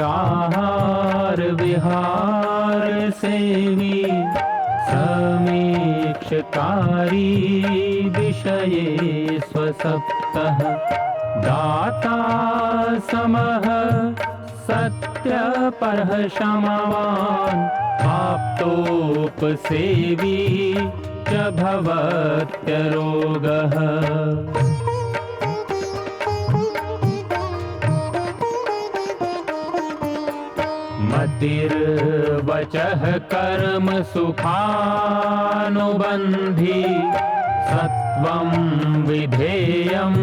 आहार विहार सेवी समीक्षकारी विषये स्वसप्तः दाता समः सत्यपरः क्षमावान् आप्तोपसेवी च भवत्यरोगः। मतिर्वचः कर्म सुखानुबन्धी सत्वं विधेयं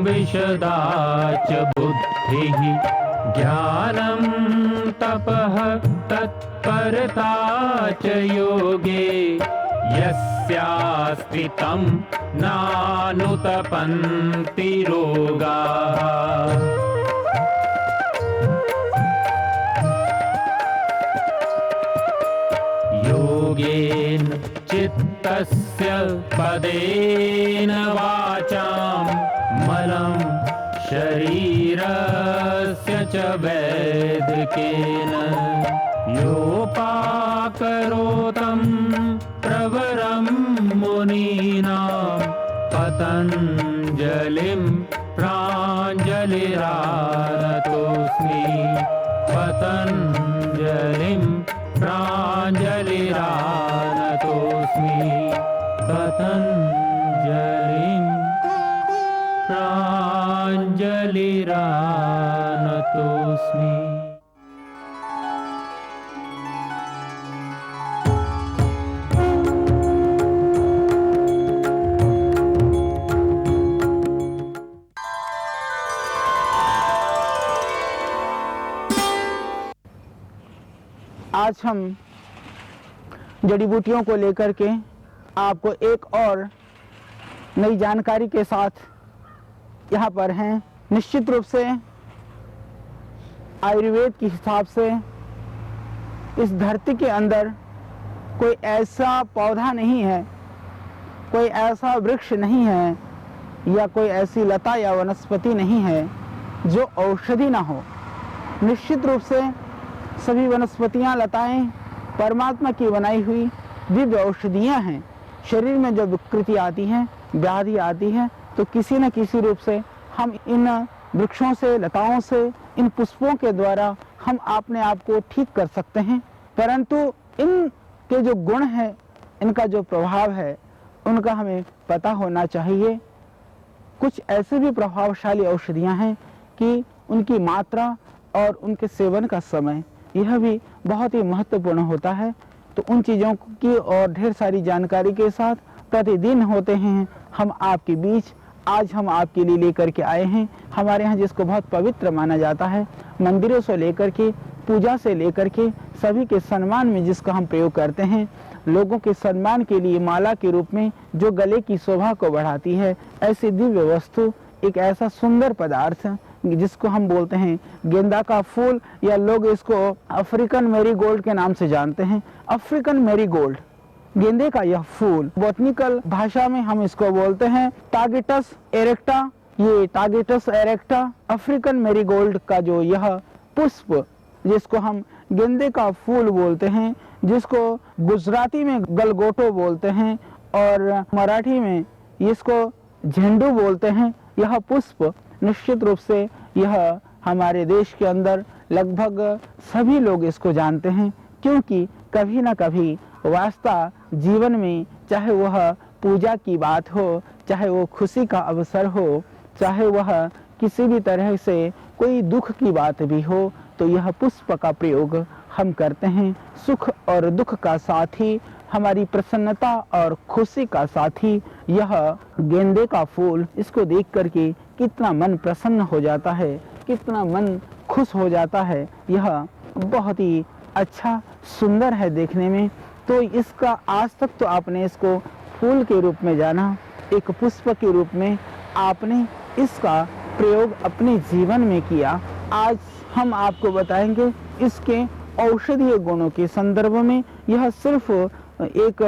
विशदा च बुद्धिः ज्ञानं तपः तत्परता च योगे यस्यास्ति तं नानुतपन्ति रोगाः। योगेन चित्तस्य पदेन वाचां मलं शरीरस्य च वैदिकेन योपाकरोतं प्रवरं मुनीनां पतञ्जलिं प्राञ्जलिरानतोऽस्मि पतञ्जलिं प्राञ्जलिरानतोऽस्मि पतञ्जलिं प्राञ्जलिरानतोऽस्मि। आज हम जड़ी बूटियों को लेकर के आपको एक और नई जानकारी के साथ यहाँ पर हैं। निश्चित रूप से आयुर्वेद के हिसाब से इस धरती के अंदर कोई ऐसा पौधा नहीं है, कोई ऐसा वृक्ष नहीं है या कोई ऐसी लता या वनस्पति नहीं है जो औषधि ना हो। निश्चित रूप से सभी वनस्पतियां, लताएं परमात्मा की बनाई हुई दिव्य औषधियां हैं। शरीर में जब विकृति आती है, व्याधि आती है, तो किसी न किसी रूप से हम इन वृक्षों से, लताओं से, इन पुष्पों के द्वारा हम अपने आप को ठीक कर सकते हैं। परंतु इनके जो गुण है, इनका जो प्रभाव है, उनका हमें पता होना चाहिए। कुछ ऐसे भी प्रभावशाली औषधियां हैं कि उनकी मात्रा और उनके सेवन का समय यह भी बहुत ही महत्वपूर्ण होता है। तो उन चीज़ों की और ढेर सारी जानकारी के साथ प्रतिदिन होते हैं हम आपके बीच। आज हम आपके लिए लेकर के आए हैं, हमारे यहाँ जिसको बहुत पवित्र माना जाता है, मंदिरों से लेकर के, पूजा से लेकर के, सभी के सम्मान में जिसका हम प्रयोग करते हैं, लोगों के सम्मान के लिए माला के रूप में जो गले की शोभा को बढ़ाती है, ऐसी दिव्य वस्तु, एक ऐसा सुंदर पदार्थ जिसको हम बोलते हैं गेंदा का फूल, या लोग इसको अफ्रीकन मैरीगोल्ड के नाम से जानते हैं। अफ्रीकन मैरीगोल्ड, गेंदे का यह फूल, बॉटनिकल भाषा में हम इसको बोलते हैं टागेटस एरेक्टा। ये टागेटस एरेक्टा अफ्रीकन मैरीगोल्ड का जो यह पुष्प, जिसको हम गेंदे का फूल बोलते हैं, जिसको गुजराती में गलगोटो बोलते हैं और मराठी में इसको झंडू बोलते हैं, यह पुष्प निश्चित रूप से यह हमारे देश के अंदर लगभग सभी लोग इसको जानते हैं, क्योंकि कभी ना कभी वास्ता जीवन में, चाहे वह पूजा की बात हो, चाहे वो खुशी का अवसर हो, चाहे वह किसी भी तरह से कोई दुख की बात भी हो, तो यह पुष्प का प्रयोग हम करते हैं। सुख और दुख का साथी, हमारी प्रसन्नता और खुशी का साथी यह गेंदे का फूल। इसको देख करके कितना मन प्रसन्न हो जाता है, कितना मन खुश हो जाता है। यह बहुत ही अच्छा, सुंदर है देखने में। तो इसका आज तक तो आपने इसको फूल के रूप में जाना, एक पुष्प के रूप में आपने इसका प्रयोग अपने जीवन में किया। आज हम आपको बताएंगे इसके औषधीय गुणों के संदर्भ में। यह सिर्फ एक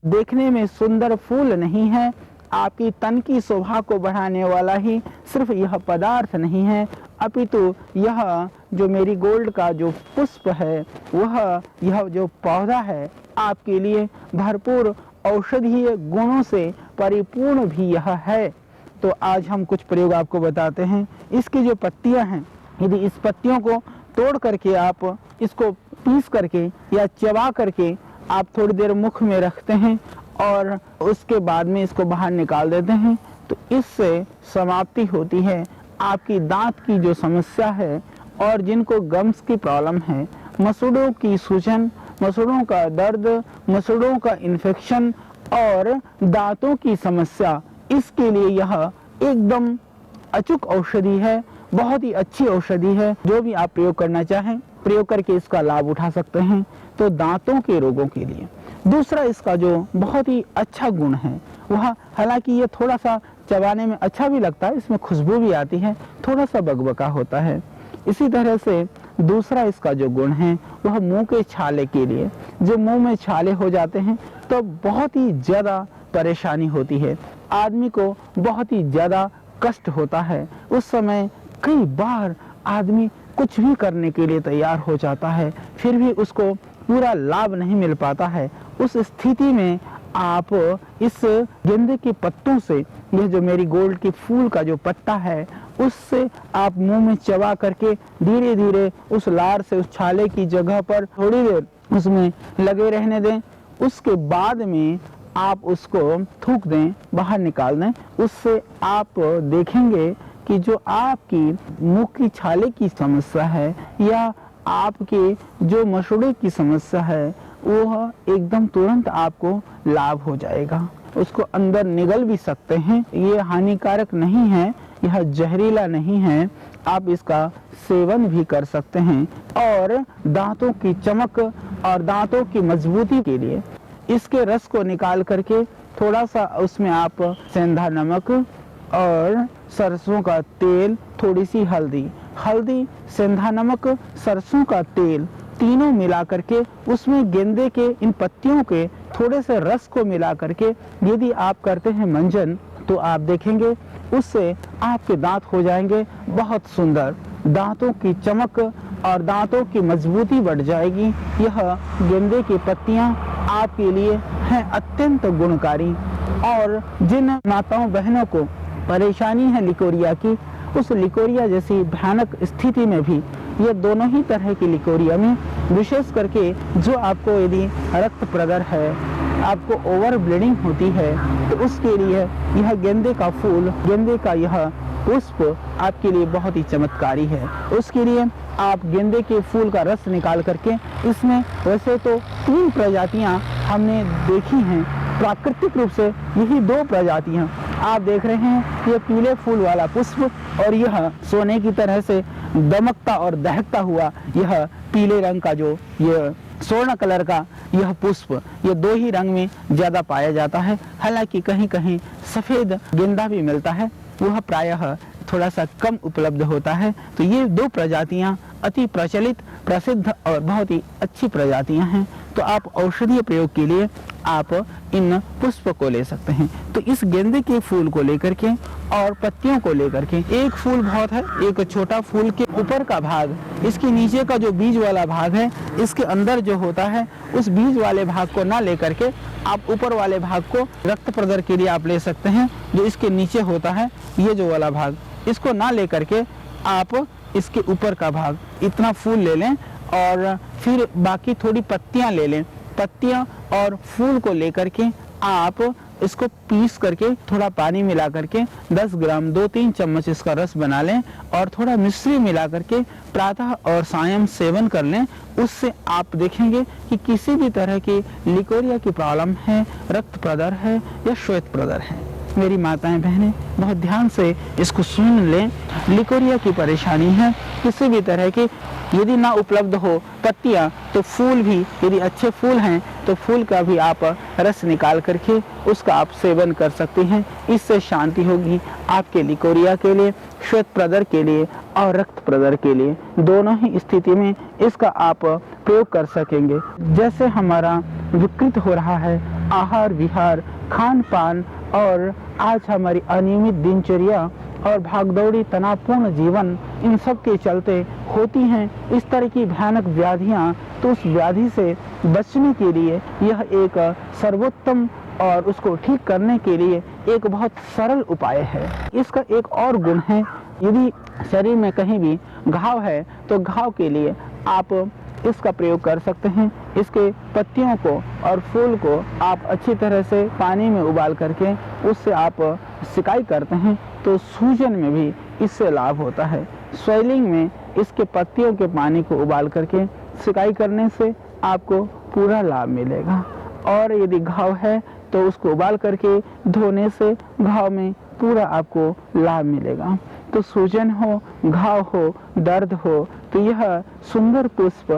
देखने में सुंदर फूल नहीं है, आपकी तन की शोभा को बढ़ाने वाला ही सिर्फ यह पदार्थ नहीं है, अपितु यह जो मेरीगोल्ड का जो पुष्प है, यह जो पौधा है आपके लिए भरपूर औषधीय गुणों से परिपूर्ण भी यह है। तो आज हम कुछ प्रयोग आपको बताते हैं। इसकी जो पत्तियां हैं, यदि इस पत्तियों को तोड़ करके आप इसको पीस करके या चबा करके आप थोड़ी देर मुख में रखते हैं और उसके बाद में इसको बाहर निकाल देते हैं, तो इससे समाप्ति होती है आपकी दांत की जो समस्या है। और जिनको गम्स की प्रॉब्लम है, मसूड़ों की सूजन, मसूड़ों का दर्द, मसूड़ों का इन्फेक्शन और दांतों की समस्या, इसके लिए यह एकदम अचूक औषधि है, बहुत ही अच्छी औषधि है। जो भी आप प्रयोग करना चाहें, प्रयोग करके इसका लाभ उठा सकते हैं। तो दांतों के रोगों के लिए दूसरा इसका जो बहुत ही अच्छा गुण है, वह हालांकि ये थोड़ा सा चबाने में अच्छा भी लगता है, इसमें खुशबू भी आती है, थोड़ा सा बकबका होता है। इसी तरह से दूसरा इसका जो गुण है, वह मुंह के छाले के लिए। जो मुंह में छाले हो जाते हैं तो बहुत ही ज़्यादा परेशानी होती है, आदमी को बहुत ही ज़्यादा कष्ट होता है। उस समय कई बार आदमी कुछ भी करने के लिए तैयार हो जाता है, फिर भी उसको पूरा लाभ नहीं मिल पाता है। उस स्थिति में आप इस गेंदे के पत्तों से, यह जो मेरीगोल्ड के फूल का जो पत्ता है, उससे आप मुंह में चबा करके धीरे धीरे उस लार से उस छाले की जगह पर थोड़ी देर उसमें लगे रहने दें। उसके बाद में आप उसको थूक दें, बाहर निकाल दें। उससे आप देखेंगे कि जो आपकी मुंह की छाले की समस्या है या आपके जो मसूड़े की समस्या है, वह एकदम तुरंत आपको लाभ हो जाएगा। उसको अंदर निगल भी सकते हैं। ये हानिकारक नहीं है, यह जहरीला नहीं है, आप इसका सेवन भी कर सकते हैं। और दांतों की चमक और दांतों की मजबूती के लिए इसके रस को निकाल करके थोड़ा सा उसमें आप सेंधा नमक और सरसों का तेल, थोड़ी सी हल्दी, सेंधा नमक, सरसों का तेल, तीनों मिला करके उसमें गेंदे के इन पत्तियों के थोड़े से रस को मिला करके यदि आप करते हैं मंजन, तो आप देखेंगे उससे आपके दांत हो जाएंगे बहुत सुंदर। दांतों की चमक और दांतों की मजबूती बढ़ जाएगी। यह गेंदे की पत्तियां आपके लिए हैं अत्यंत गुणकारी। और जिन माताओं बहनों को परेशानी है लिकोरिया की, उस लिकोरिया जैसी भयानक स्थिति में भी ये दोनों ही तरह की लिकोरिया में, विशेष करके जो आपको यदि रक्त प्रदर है, आपको ओवर ब्लीडिंग होती है, तो उसके लिए यह गेंदे का फूल, गेंदे का यह पुष्प आपके लिए बहुत ही चमत्कारी है। उसके लिए आप गेंदे के फूल का रस निकाल करके, इसमें वैसे तो 3 प्रजातियां हमने देखी हैं, प्राकृतिक रूप से यही 2 प्रजातियां आप देख रहे हैं। ये पीले फूल वाला पुष्प और यह सोने की तरह से दमकता और दहकता हुआ यह पीले रंग का जो ये स्वर्ण कलर का यह पुष्प, ये 2 ही रंग में ज्यादा पाया जाता है। हालांकि कहीं कहीं सफेद गेंदा भी मिलता है, वह प्रायः थोड़ा सा कम उपलब्ध होता है। तो ये 2 प्रजातियां अति प्रचलित, प्रसिद्ध और बहुत ही अच्छी प्रजातियां हैं। तो आप औषधीय प्रयोग के लिए आप इन पुष्प को ले सकते हैं। तो इस गेंदे के फूल को लेकर के और पत्तियों को लेकर के, एक फूल बहुत है, एक छोटा फूल के ऊपर का भाग, इसके नीचे का जो बीज वाला भाग है, इसके अंदर जो होता है, उस बीज वाले भाग को ना लेकर के आप ऊपर वाले भाग को रक्त प्रदर के लिए आप ले सकते हैं। जो इसके नीचे होता है, ये जो वाला भाग, इसको ना लेकर के आप इसके ऊपर का भाग, इतना फूल ले लें और फिर बाकी थोड़ी पत्तियां ले लें। पत्तियां और फूल को लेकर के आप इसको पीस करके थोड़ा पानी मिला करके 10 ग्राम 2-3 चम्मच इसका रस बना लें और थोड़ा मिश्री मिला करके प्रातः और सायं सेवन कर लें। उससे आप देखेंगे कि किसी भी तरह की लिकोरिया की प्रॉब्लम है, रक्त प्रदर है या श्वेत प्रदर है, मेरी माताएं बहनें बहुत ध्यान से इसको सुन लें। लिकोरिया की परेशानी है, किसी भी तरह की यदि ना उपलब्ध हो पत्तियां, तो फूल भी, यदि अच्छे फूल हैं तो फूल का भी आप रस निकाल करके उसका आप सेवन कर सकते हैं। इससे शांति होगी आपके लिकोरिया के लिए, श्वेत प्रदर के लिए और रक्त प्रदर के लिए, दोनों ही स्थिति में इसका आप प्रयोग कर सकेंगे। जैसे हमारा विकृत हो रहा है आहार विहार, खान पान और आज हमारी अनियमित दिनचर्या और भागदौड़ी तनावपूर्ण जीवन, इन सब के चलते होती हैं इस तरह की भयानक व्याधियाँ, तो उस व्याधि से बचने के लिए यह एक सर्वोत्तम और उसको ठीक करने के लिए एक बहुत सरल उपाय है। इसका एक और गुण है, यदि शरीर में कहीं भी घाव है तो घाव के लिए आप इसका प्रयोग कर सकते हैं। इसके पत्तियों को और फूल को आप अच्छी तरह से पानी में उबाल करके उससे आप सिकाई करते हैं तो सूजन में भी इससे लाभ होता है। स्वेलिंग में इसके पत्तियों के पानी को उबाल करके सिकाई करने से आपको पूरा लाभ मिलेगा। और यदि घाव है तो उसको उबाल करके धोने से घाव में पूरा आपको लाभ मिलेगा। तो सूजन हो, घाव हो, दर्द हो, तो यह सुंदर पुष्प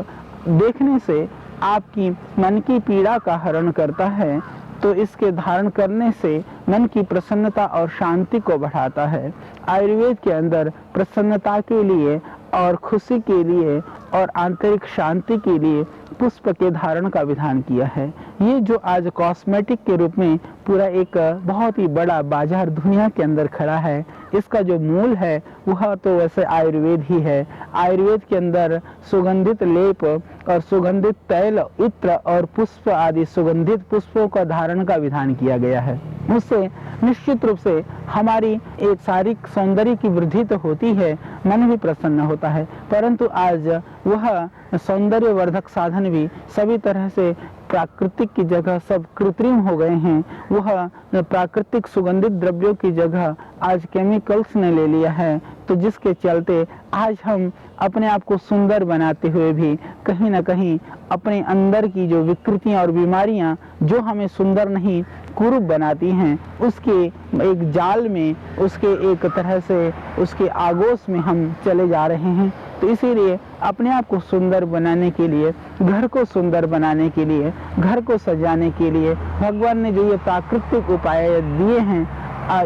देखने से आपकी मन की पीड़ा का हरण करता है। तो इसके धारण करने से मन की प्रसन्नता और शांति को बढ़ाता है। आयुर्वेद के अंदर प्रसन्नता के लिए और खुशी के लिए और आंतरिक शांति के लिए पुष्प के धारण का विधान किया है। ये जो आज कॉस्मेटिक के रूप में पूरा एक बहुत ही बड़ा बाजार दुनिया के अंदर खड़ा है, इसका जो मूल है वह तो वैसे आयुर्वेद ही है। आयुर्वेद के अंदर सुगंधित लेप और सुगंधित तैल, इत्र और पुष्प आदि सुगंधित पुष्पों का धारण का विधान किया गया है। उससे निश्चित रूप से हमारी एक शारीरिक सौंदर्य की वृद्धि तो होती है, मन भी प्रसन्न होता है, परंतु आज वह सौंदर्य वर्धक साधन भी सभी तरह से प्राकृतिक की जगह सब कृत्रिम हो गए हैं। वह प्राकृतिक सुगंधित द्रव्यों की जगह आज केमिकल्स ने ले लिया है। तो जिसके चलते आज हम अपने आप को सुंदर बनाते हुए भी कहीं ना कहीं अपने अंदर की जो विकृतियां और बीमारियां जो हमें सुंदर नहीं कुरूप बनाती हैं, उसके एक जाल में, उसके एक तरह से उसके आगोश में हम चले जा रहे हैं। तो इसीलिए अपने आप को सुंदर बनाने के लिए, घर को सुंदर बनाने के लिए, घर को सजाने के लिए भगवान ने जो ये प्राकृतिक उपाय दिए हैं,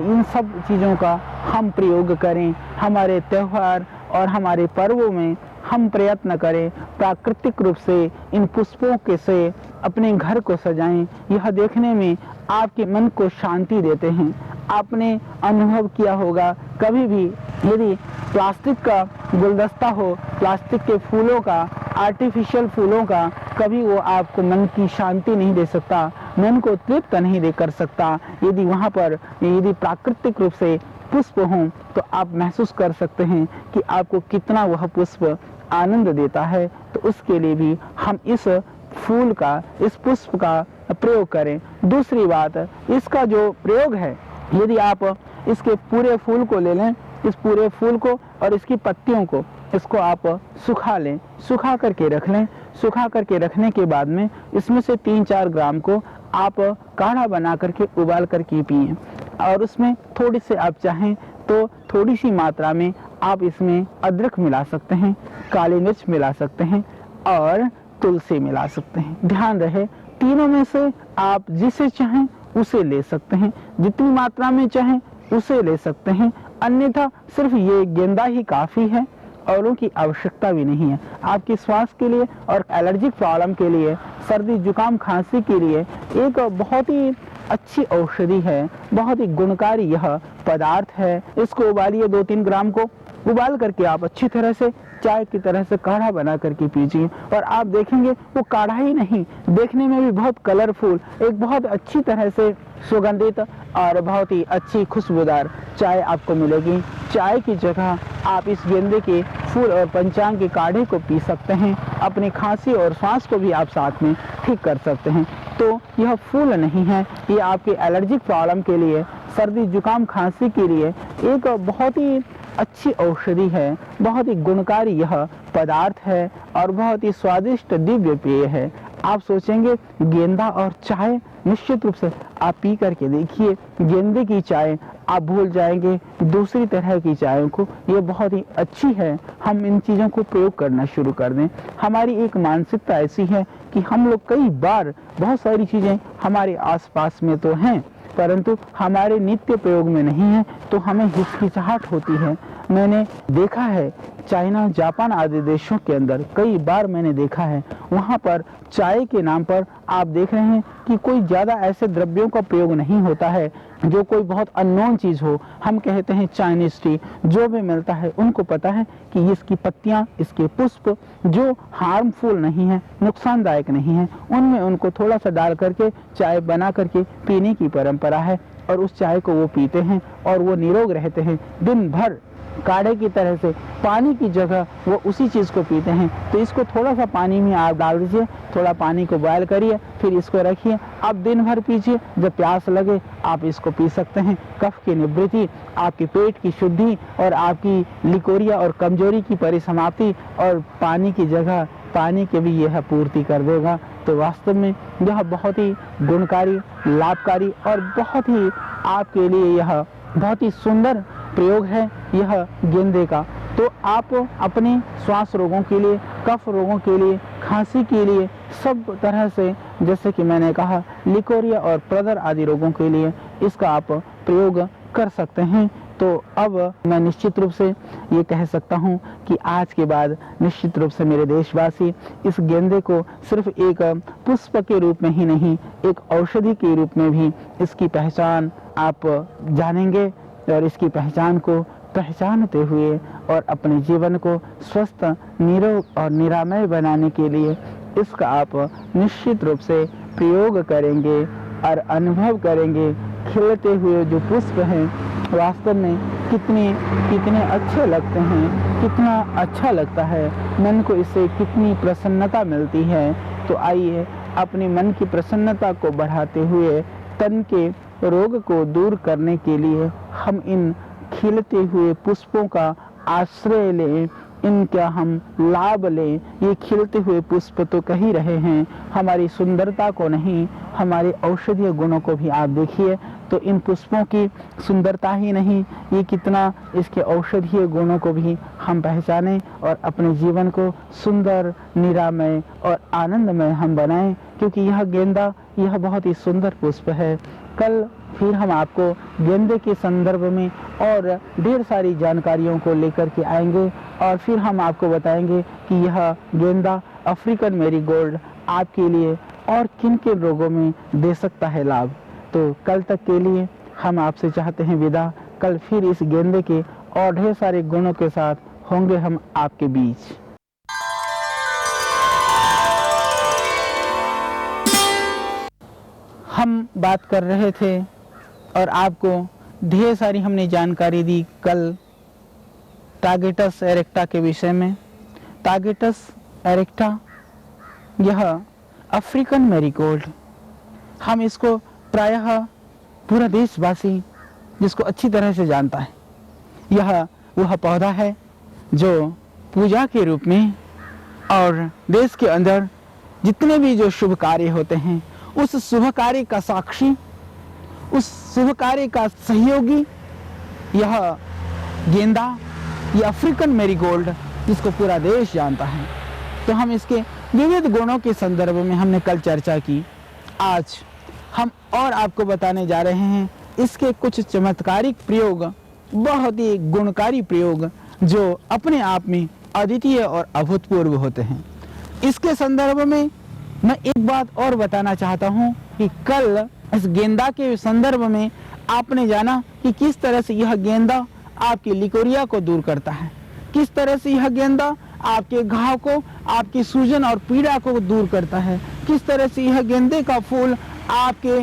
इन सब चीज़ों का हम प्रयोग करें। हमारे त्यौहार और हमारे पर्वों में हम प्रयत्न करें प्राकृतिक रूप से इन पुष्पों के से अपने घर को सजाएं। यह देखने में आपके मन को शांति देते हैं। आपने अनुभव किया होगा कभी भी यदि प्लास्टिक का गुलदस्ता हो, प्लास्टिक के फूलों का, आर्टिफिशियल फूलों का, कभी वो आपको मन की शांति नहीं दे सकता, मन को तृप्त नहीं कर सकता। यदि वहाँ पर यदि प्राकृतिक रूप से पुष्प हों तो आप महसूस कर सकते हैं कि आपको कितना वह पुष्प आनंद देता है। तो उसके लिए भी हम इस फूल का, इस पुष्प का प्रयोग करें। दूसरी बात, इसका जो प्रयोग है, यदि आप इसके पूरे फूल को ले लें, इस पूरे फूल को और इसकी पत्तियों को, इसको आप सुखा लें, सुखा करके रख लें। सुखा करके रखने के बाद में इसमें से 3-4 ग्राम को आप काढ़ा बना करके उबाल करके पिएं। और उसमें थोड़ी से आप चाहें तो थोड़ी सी मात्रा में आप इसमें अदरक मिला सकते हैं, काली मिर्च मिला सकते हैं और तुलसी मिला सकते हैं। ध्यान रहे तीनों में से आप जिसे चाहें उसे ले सकते हैं, जितनी मात्रा में चाहें उसे ले सकते हैं। अन्यथा सिर्फ ये गेंदा ही काफी है, औरों की आवश्यकता भी नहीं है। आपकी श्वास के लिए और एलर्जिक प्रॉब्लम के लिए, सर्दी जुकाम खांसी के लिए एक बहुत ही अच्छी औषधि है, बहुत ही गुणकारी यह पदार्थ है। इसको उबालिए, 2-3 ग्राम को उबाल करके आप अच्छी तरह से चाय की तरह से काढ़ा बना करके पीजिए और आप देखेंगे वो काढ़ा ही नहीं, देखने में भी बहुत कलरफुल, एक बहुत अच्छी तरह से सुगंधित और बहुत ही अच्छी खुशबूदार चाय आपको मिलेगी। चाय की जगह आप इस गेंदे के फूल और पंचांग के काढ़े को पी सकते हैं। अपनी खांसी और सांस को भी आप साथ में ठीक कर सकते हैं। तो यह फूल नहीं है, ये आपके एलर्जिक प्रॉब्लम के लिए, सर्दी जुकाम खांसी के लिए एक बहुत ही अच्छी औषधि है, बहुत ही गुणकारी यह पदार्थ है और बहुत ही स्वादिष्ट दिव्य पेय है। आप सोचेंगे गेंदा और चाय, निश्चित रूप से आप पी करके देखिए। गेंदे की चाय आप भूल जाएंगे दूसरी तरह की चायों को, ये बहुत ही अच्छी है। हम इन चीज़ों को प्रयोग करना शुरू कर दें। हमारी एक मानसिकता ऐसी है कि हम लोग कई बार बहुत सारी चीज़ें हमारे आसपास में तो हैं परंतु हमारे नित्य प्रयोग में नहीं है, तो हमें हिचकिचाहट होती है। मैंने देखा है चाइना, जापान आदि देशों के अंदर कई बार मैंने देखा है, वहाँ पर चाय के नाम पर आप देख रहे हैं कि कोई ज़्यादा ऐसे द्रव्यों का प्रयोग नहीं होता है जो कोई बहुत अननोन चीज़ हो। हम कहते हैं चाइनीज टी, जो भी मिलता है उनको पता है कि इसकी पत्तियाँ, इसके पुष्प जो हार्मफुल नहीं है, नुकसानदायक नहीं है, उनमें उनको थोड़ा सा डाल करके चाय बना करके पीने की परंपरा है और उस चाय को वो पीते हैं और वो निरोग रहते हैं। दिन भर काढ़े की तरह से पानी की जगह वो उसी चीज़ को पीते हैं। तो इसको थोड़ा सा पानी में आप डाल दीजिए, थोड़ा पानी को बॉयल करिए, फिर इसको रखिए, आप दिन भर पीजिए, जब प्यास लगे आप इसको पी सकते हैं। कफ की निवृत्ति, आपके पेट की शुद्धि और आपकी लिकोरिया और कमजोरी की परिसमाप्ति और पानी की जगह पानी के भी यह पूर्ति कर देगा। तो वास्तव में यह बहुत ही गुणकारी, लाभकारी और बहुत ही आपके लिए यह बहुत ही सुंदर प्रयोग है यह गेंदे का। तो आप अपने श्वास रोगों के लिए, कफ रोगों के लिए, खांसी के लिए, सब तरह से, जैसे कि मैंने कहा लिकोरिया और प्रदर आदि रोगों के लिए इसका आप प्रयोग कर सकते हैं। तो अब मैं निश्चित रूप से ये कह सकता हूँ कि आज के बाद निश्चित रूप से मेरे देशवासी इस गेंदे को सिर्फ एक पुष्प के रूप में ही नहीं, एक औषधि के रूप में भी इसकी पहचान आप जानेंगे और इसकी पहचान को पहचानते हुए और अपने जीवन को स्वस्थ, निरोग और निरामय बनाने के लिए इसका आप निश्चित रूप से प्रयोग करेंगे और अनुभव करेंगे। खिलते हुए जो पुष्प हैं वास्तव में कितने अच्छे लगते हैं, कितना अच्छा लगता है, मन को इससे कितनी प्रसन्नता मिलती है। तो आइए अपने मन की प्रसन्नता को बढ़ाते हुए तन के रोग को दूर करने के लिए हम इन खिलते हुए पुष्पों का आश्रय लें, इनका हम लाभ लें। ये खिलते हुए पुष्प तो कह ही रहे हैं हमारी सुंदरता को नहीं, हमारे औषधीय गुणों को भी आप देखिए। तो इन पुष्पों की सुंदरता ही नहीं, ये कितना इसके औषधीय गुणों को भी हम पहचानें और अपने जीवन को सुंदर, निरामय और आनंदमय हम बनाएं, क्योंकि यह गेंदा यह बहुत ही सुंदर पुष्प है। कल फिर हम आपको गेंदे के संदर्भ में और ढेर सारी जानकारियों को लेकर के आएंगे और फिर हम आपको बताएंगे कि यह गेंदा अफ्रीकन मैरीगोल्ड आपके लिए और किन किन रोगों में दे सकता है लाभ। तो कल तक के लिए हम आपसे चाहते हैं विदा। कल फिर इस गेंदे के और ढेर सारे गुणों के साथ होंगे हम आपके बीच। हम बात कर रहे थे और आपको ढेर सारी हमने जानकारी दी कल टागेटस एरेक्टा के विषय में। टागेटस एरेक्टा यह अफ्रीकन मैरीगोल्ड, हम इसको प्रायः पूरा देशवासी जिसको अच्छी तरह से जानता है। यह वह पौधा है जो पूजा के रूप में और देश के अंदर जितने भी जो शुभ कार्य होते हैं उस शुभ कार्य का साक्षी, उस शुभ कार्य का सहयोगी यह गेंदा, ये अफ्रीकन मैरीगोल्ड जिसको पूरा देश जानता है। तो हम इसके विविध गुणों के संदर्भ में हमने कल चर्चा की। आज हम और आपको बताने जा रहे हैं इसके कुछ चमत्कारिक प्रयोग, बहुत ही गुणकारी प्रयोग जो अपने आप में अद्वितीय और अभूतपूर्व होते हैं। इसके संदर्भ में मैं एक बात और बताना चाहता हूं कि कल इस गेंदा के संदर्भ में आपने जाना कि किस तरह से यह गेंदा आपकी लिकोरिया को दूर करता है, किस तरह से यह गेंदा आपके घाव को, आपकी सूजन और पीड़ा को दूर करता है, किस तरह से यह गेंदे का फूल आपके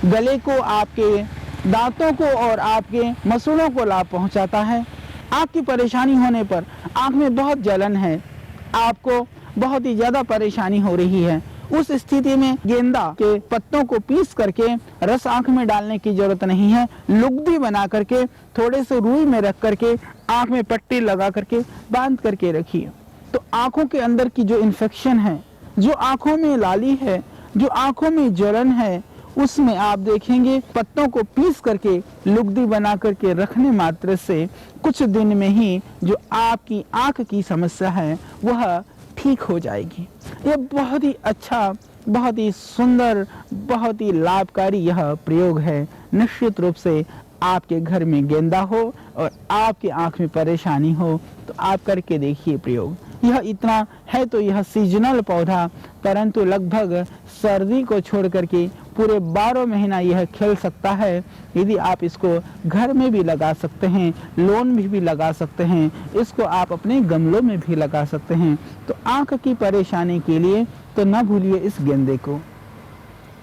गले को, आपके दांतों को और आपके मसूड़ों को लाभ पहुंचाता है। आपकी परेशानी होने पर, आंख में बहुत जलन है, आपको बहुत ही ज्यादा परेशानी हो रही है, उस स्थिति में गेंदा के पत्तों को पीस करके रस आंख में डालने की जरूरत नहीं है। लुगदी बना करके थोड़े से रुई में रख करके आंख में पट्टी लगा करके बांध करके रखिए। तो आंखों के अंदर की जो इन्फेक्शन है, जो आंखों में लाली है, जो आंखों में जलन है, उसमें आप देखेंगे पत्तों को पीस करके लुगदी बना करके रखने मात्र से कुछ दिन में ही जो आपकी आंख की समस्या है वह ठीक हो जाएगी। ये बहुत ही अच्छा बहुत ही सुंदर, बहुत ही लाभकारी यह प्रयोग है। निश्चित रूप से आपके घर में गेंदा हो और आपकी आंख में परेशानी हो तो आप करके देखिए प्रयोग। यह इतना है तो यह सीजनल पौधा, परंतु लगभग सर्दी को छोड़ करके पूरे 12 महीना यह खिल सकता है। यदि आप इसको घर में भी लगा सकते हैं, लॉन में भी लगा सकते हैं, इसको आप अपने गमलों में भी लगा सकते हैं। तो आंख की परेशानी के लिए तो न भूलिए इस गेंदे को।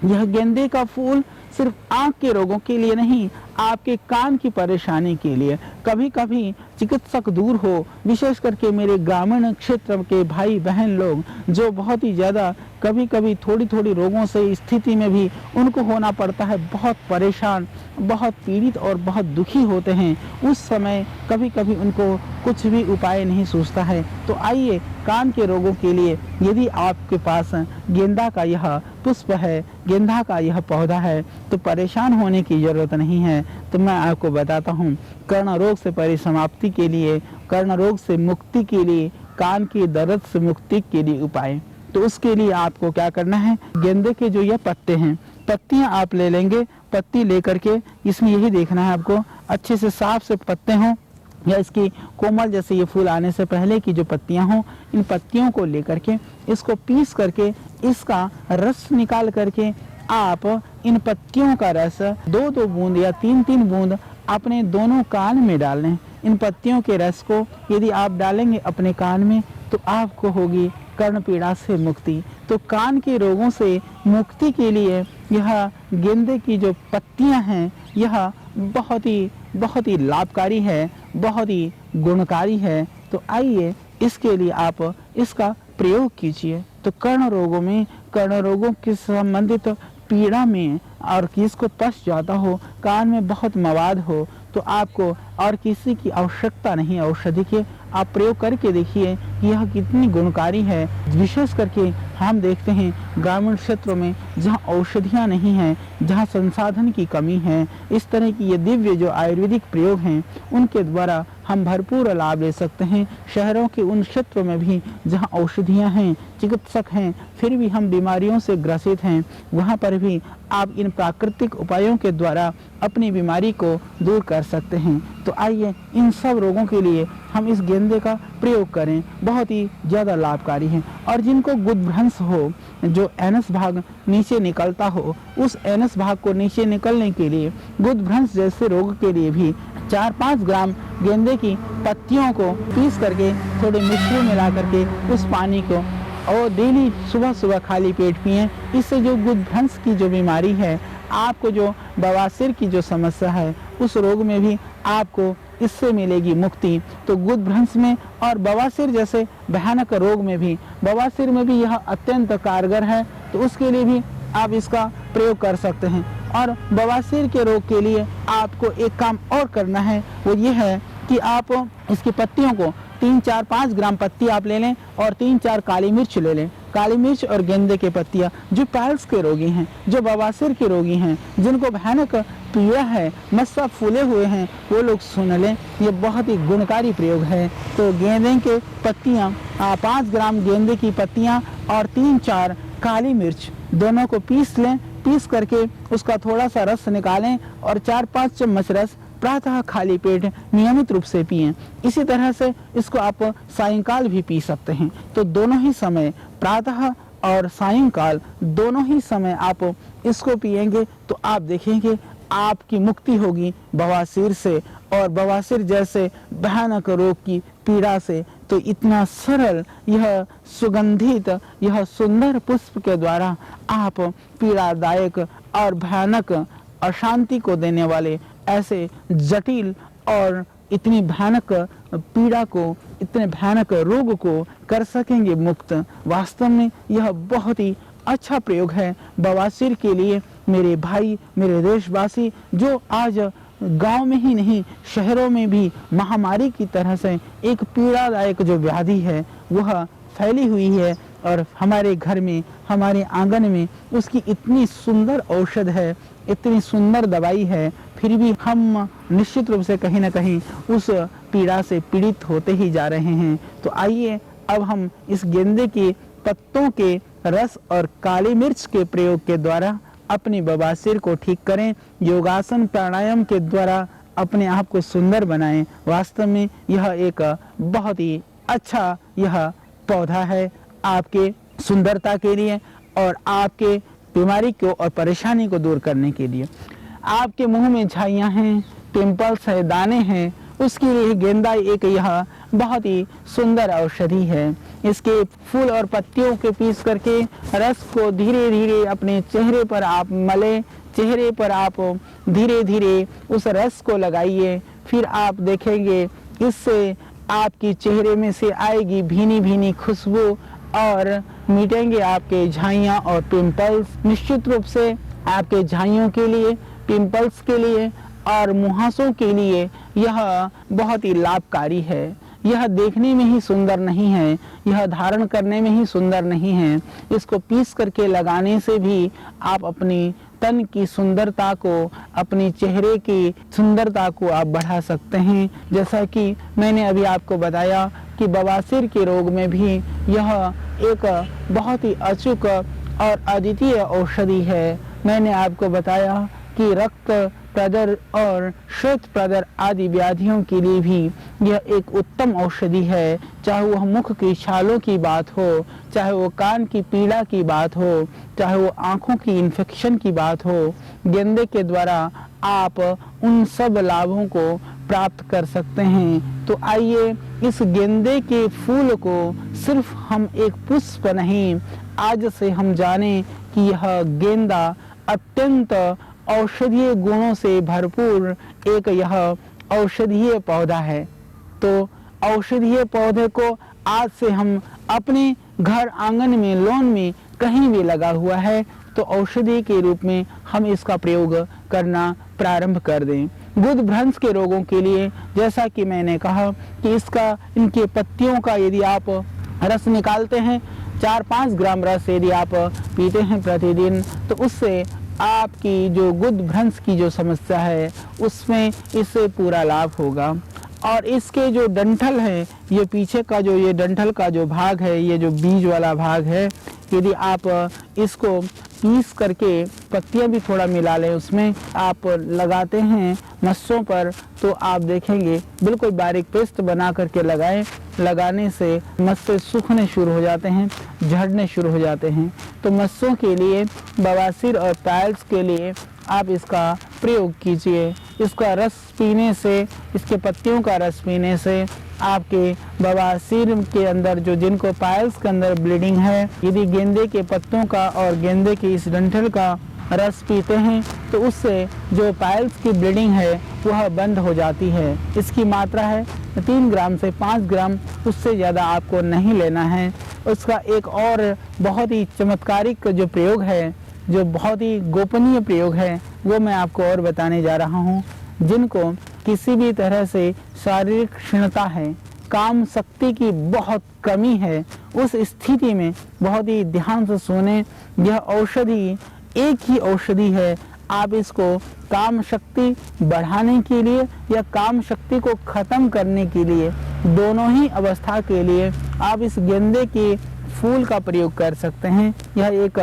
यह गेंदे का फूल सिर्फ आंख के रोगों के लिए नहीं, आपके कान की परेशानी के लिए। कभी कभी चिकित्सक दूर हो, विशेष करके मेरे ग्रामीण क्षेत्र के भाई बहन लोग जो बहुत ही ज़्यादा कभी कभी थोड़ी थोड़ी रोगों से स्थिति में भी उनको होना पड़ता है, बहुत परेशान, बहुत पीड़ित और बहुत दुखी होते हैं। उस समय कभी कभी उनको कुछ भी उपाय नहीं सूझता है। तो आइए, कान के रोगों के लिए यदि आपके पास गेंदा का यह पुष्प है, गेंदा का यह पौधा है, तो परेशान होने की ज़रूरत नहीं है। तो मैं आपको बताता हूँ, कर्ण रोग से परिसमाप्ति के लिए, कर्ण रोग से मुक्ति के लिए, कान की दर्द से मुक्ति के लिए उपाय। तो उसके लिए आपको क्या करना है, गेंदे के जो ये पत्ते हैं, पत्तियां आप ले लेंगे। पत्ती लेकर के इसमें यही देखना है आपको अच्छे से साफ से पत्ते हों, या इसकी कोमल जैसे ये फूल आने से पहले की जो पत्तियां हों, इन पत्तियों को लेकर के इसको पीस करके इसका रस निकाल करके आप इन पत्तियों का रस 2-2 बूंद या 3-3 बूंद अपने दोनों कान में डाल लें। इन पत्तियों के रस को यदि आप डालेंगे अपने कान में तो आपको होगी कर्ण पीड़ा से मुक्ति। तो कान के रोगों से मुक्ति के लिए यह गेंदे की जो पत्तियां हैं यह बहुत ही लाभकारी है, बहुत ही गुणकारी है। तो आइए, इसके लिए आप इसका प्रयोग कीजिए। तो कर्ण रोगों के संबंधित पीड़ा में और किसको पस जाता हो, कान में बहुत मवाद हो, तो आपको और किसी की आवश्यकता नहीं औषधि के। आप प्रयोग करके देखिए कि यह कितनी गुणकारी है। विशेष करके हम देखते हैं ग्रामीण क्षेत्रों में जहाँ औषधियाँ नहीं हैं, जहाँ संसाधन की कमी है, इस तरह की ये दिव्य जो आयुर्वेदिक प्रयोग हैं उनके द्वारा हम भरपूर लाभ ले सकते हैं। शहरों के उन क्षेत्रों में भी जहाँ औषधियाँ हैं, चिकित्सक हैं, फिर भी हम बीमारियों से ग्रसित हैं, वहाँ पर भी आप इन प्राकृतिक उपायों के द्वारा अपनी बीमारी को दूर कर सकते हैं। तो आइए, इन सब रोगों के लिए हम इस गेंदे का प्रयोग करें, बहुत ही ज़्यादा लाभकारी है। और जिनको गुदभ्रंश हो, जो एनस भाग नीचे निकलता हो, उस एनस भाग को नीचे निकलने के लिए, गुदभ्रंश जैसे रोग के लिए भी 4-5 ग्राम गेंदे की पत्तियों को पीस करके थोड़े मिश्री मिला करके उस पानी को और डेली सुबह सुबह खाली पेट पिएं। इससे जो गुदभ्रंश की जो बीमारी है, आपको जो बवासीर की जो समस्या है, उस रोग में भी आपको इससे मिलेगी मुक्ति। तो गुदभ्रंश में और बवासीर जैसे भयानक रोग में भी, बवासीर में भी यह अत्यंत कारगर है। तो उसके लिए भी आप इसका प्रयोग कर सकते हैं। और बवासीर के रोग के लिए आपको एक काम और करना है, वो ये है कि आप इसकी पत्तियों को 3-4-5 ग्राम पत्ती आप ले लें और 3-4 काली मिर्च ले लें। काली मिर्च और गेंदे के पत्तियां, जो पाइल्स के रोगी हैं, जो बवासीर के रोगी हैं, जिनको भयानक पीड़ा है, मस्सा फूले हुए हैं, वो लोग सुन लें। ये बहुत ही गुणकारी प्रयोग है। तो गेंदे के पत्तियां, 5 ग्राम गेंदे की पत्तियां और 3-4 काली मिर्च दोनों को पीस लें। पीस करके उसका थोड़ा सा रस निकालें और 4-5 चम्मच रस प्रातः खाली पेट नियमित रूप से पिएं। इसी तरह से इसको आप सायंकाल भी पी सकते हैं। तो दोनों ही समय, प्रातः और सायंकाल दोनों ही समय आप इसको पिएंगे तो आप देखेंगे आपकी मुक्ति होगी बवासीर से और बवासीर जैसे भयानक रोग की पीड़ा से। तो इतना सरल यह सुगंधित, यह सुंदर पुष्प के द्वारा आप पीड़ादायक और भयानक अशांति को देने वाले ऐसे जटिल और इतनी भयानक पीड़ा को, इतने भयानक रोग को कर सकेंगे मुक्त। वास्तव में यह बहुत ही अच्छा प्रयोग है बवासीर के लिए। मेरे भाई, मेरे देशवासी, जो आज गांव में ही नहीं शहरों में भी महामारी की तरह से एक पीड़ादायक जो व्याधि है वह फैली हुई है, और हमारे घर में, हमारे आंगन में उसकी इतनी सुंदर औषध है, इतनी सुंदर दवाई है, फिर भी हम निश्चित रूप से कहीं ना कहीं उस पीड़ा से पीड़ित होते ही जा रहे हैं। तो आइए, अब हम इस गेंदे के पत्तों के रस और काली मिर्च के प्रयोग के द्वारा अपनी बवासीर को ठीक करें। योगासन प्राणायाम के द्वारा अपने आप को सुंदर बनाएं। वास्तव में यह एक बहुत ही अच्छा यह पौधा है आपके सुंदरता के लिए और आपके बीमारी को और परेशानी को दूर करने के लिए। आपके मुंह में झाइयाँ हैं, पिंपल्स है, दाने हैं, उसके लिए गेंदा एक यह बहुत ही सुंदर औषधि है। इसके फूल और पत्तियों के पीस करके रस को धीरे धीरे अपने चेहरे पर आप मलें, चेहरे पर आप धीरे धीरे उस रस को लगाइए। फिर आप देखेंगे इससे आपकी चेहरे में से आएगी भीनी भीनी खुशबू और मिटेंगे आपके झाइयाँ और पिंपल्स। निश्चित रूप से आपके झाइयों के लिए, पिंपल्स के लिए और मुहासों के लिए यह बहुत ही लाभकारी है। यह देखने में ही सुंदर नहीं है, यह धारण करने में ही सुंदर नहीं है। इसको पीस करके लगाने से भी आप अपनी तन की सुंदरता को, अपनी चेहरे की सुंदरता को आप बढ़ा सकते हैं। जैसा कि मैंने अभी आपको बताया कि बवासीर के रोग में भी यह एक बहुत ही अचूक और अद्वितीय औषधि है। मैंने आपको बताया कि रक्त प्रदर और श्वेत प्रदर आदि व्याधियों के लिए भी यह एक उत्तम औषधि है। चाहे वह मुख की छालों की बात हो, चाहे वो कान की पीड़ा की बात हो, चाहे वो आँखों की इन्फेक्शन की बात हो, गेंदे के द्वारा आप उन सब लाभों को प्राप्त कर सकते हैं। तो आइए इस गेंदे के फूल को सिर्फ हम एक पुष्प नहीं, आज से हम जाने कि यह गेंदा अत्यंत औषधीय गुणों से भरपूर एक यह औषधीय पौधा है। तो औषधीय पौधे को आज से हम अपने घर आंगन में, लॉन में कहीं भी लगा हुआ है तो औषधि के रूप में हम इसका प्रयोग करना प्रारंभ कर दें। गुदभ्रंश के रोगों के लिए जैसा कि मैंने कहा कि इनके पत्तियों का यदि आप रस निकालते हैं, 4-5 ग्राम रस यदि आप पीते हैं प्रतिदिन, तो उससे आपकी जो गुदभ्रंश की जो समस्या है उसमें इससे पूरा लाभ होगा। और इसके जो डंठल है, ये पीछे का जो ये डंठल का जो भाग है, ये जो बीज वाला भाग है, यदि आप इसको पीस करके पत्तियां भी थोड़ा मिला लें, उसमें आप लगाते हैं मस्सों पर, तो आप देखेंगे बिल्कुल बारीक पेस्ट बना करके लगाएं। लगाने से मस्से सूखने शुरू हो जाते हैं, झड़ने शुरू हो जाते हैं। तो मस्सों के लिए, बवासीर और पाइल्स के लिए आप इसका प्रयोग कीजिए। इसका रस पीने से, इसके पत्तियों का रस पीने से आपके बवासीर के अंदर जो, जिनको पाइल्स के अंदर ब्लीडिंग है, यदि गेंदे के पत्तों का और गेंदे के इस डंठल का रस पीते हैं तो उससे जो पाइल्स की ब्लीडिंग है वह बंद हो जाती है। इसकी मात्रा है 3 ग्राम से 5 ग्राम, उससे ज़्यादा आपको नहीं लेना है। उसका एक और बहुत ही चमत्कारिक जो प्रयोग है, जो बहुत ही गोपनीय प्रयोग है, वो मैं आपको और बताने जा रहा हूँ। जिनको किसी भी तरह से शारीरिक क्षीणता है, काम शक्ति की बहुत कमी है, उस स्थिति में बहुत ही ध्यान से सुने। यह औषधि एक ही औषधि है। आप इसको काम शक्ति बढ़ाने के लिए या काम शक्ति को खत्म करने के लिए, दोनों ही अवस्था के लिए आप इस गेंदे के फूल का प्रयोग कर सकते हैं। यह एक